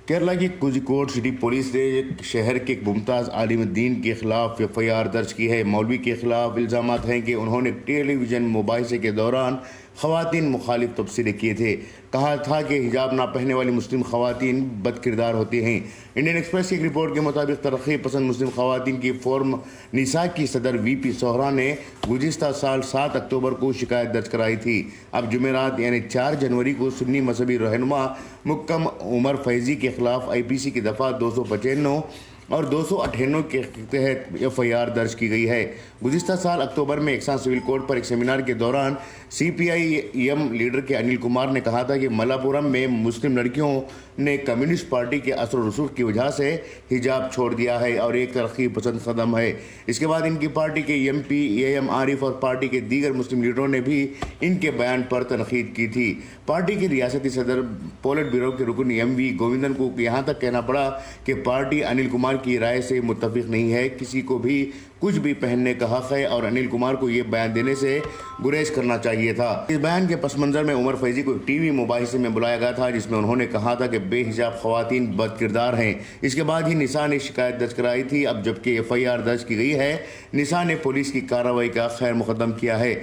کیرلا کی Kozhikode city police نے شہر کے ایک ممتاز عالم دین کے خلاف FIR درج کی ہے۔ مولوی کے خلاف الزامات ہیں کہ انہوں نے ٹیلی ویژن مباحثے کے دوران خواتین مخالف تبصرے کیے تھے۔ کہا تھا کہ حجاب نہ پہننے والی مسلم خواتین بد کردار ہوتی ہیں۔ انڈین ایکسپریس کی ایک رپورٹ کے مطابق ترقی پسند مسلم خواتین کی فورم نساء کی صدر VP سہرا نے گزشتہ سال 7 اکتوبر کو شکایت درج کرائی تھی۔ اب جمعرات یعنی 4 جنوری کو سنی مذہبی رہنما مکم عمر فیضی کے خلاف IPC کی دفعہ 295 اور 298 کے تحت FIR درج کی گئی ہے۔ گزشتہ سال اکتوبر میں یکساں سول کوڈ پر ایک سیمینار کے دوران CPIM لیڈر کے انل کمار نے کہا تھا کہ ملاپورم میں مسلم لڑکیوں نے کمیونسٹ پارٹی کے اثر و رسوخ کی وجہ سے حجاب چھوڑ دیا ہے اور ایک ترقی پسند قدم ہے۔ اس کے بعد ان کی پارٹی کے MP AM عارف اور پارٹی کے دیگر مسلم لیڈروں نے بھی ان کے بیان پر تنقید کی تھی۔ پارٹی کے ریاستی صدر پولٹ بیورو کے رکن MV گووندن کو یہاں تک کہنا پڑا کہ پارٹی انل کمار کی رائے سے متفق نہیں ہے۔ کسی کو بھی کچھ بھی پہننے کا حق ہے اور انل کمار کو یہ بیان دینے سے گریز کرنا چاہیے تھا۔ اس بیان کے پس منظر میں عمر فیضی کو TV مباحثے میں بلایا گیا تھا، جس میں انہوں نے کہا تھا کہ بے حجاب خواتین بد کردار ہیں۔ اس کے بعد ہی نساء نے شکایت درج کرائی تھی۔ اب جبکہ FIR درج کی گئی ہے، نساء نے پولیس کی کارروائی کا خیر مقدم کیا ہے۔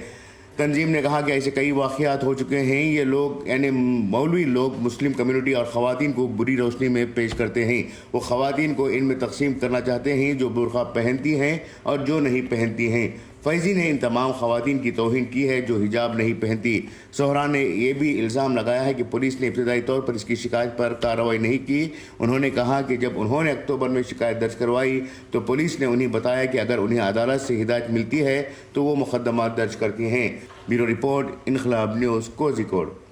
تنظیم نے کہا کہ ایسے کئی واقعات ہو چکے ہیں۔ یہ لوگ یعنی مولوی لوگ مسلم کمیونٹی اور خواتین کو بری روشنی میں پیش کرتے ہیں۔ وہ خواتین کو ان میں تقسیم کرنا چاہتے ہیں، جو برقع پہنتی ہیں اور جو نہیں پہنتی ہیں۔ فیضی نے ان تمام خواتین کی توہین کی ہے جو حجاب نہیں پہنتی۔ سہرا نے یہ بھی الزام لگایا ہے کہ پولیس نے ابتدائی طور پر اس کی شکایت پر کارروائی نہیں کی۔ انہوں نے کہا کہ جب انہوں نے اکتوبر میں شکایت درج کروائی تو پولیس نے انہیں بتایا کہ اگر انہیں عدالت سے ہدایت ملتی ہے تو وہ مقدمات درج کرتی ہیں۔ بیورو رپورٹ، انقلاب نیوز، کوزیکوڈ۔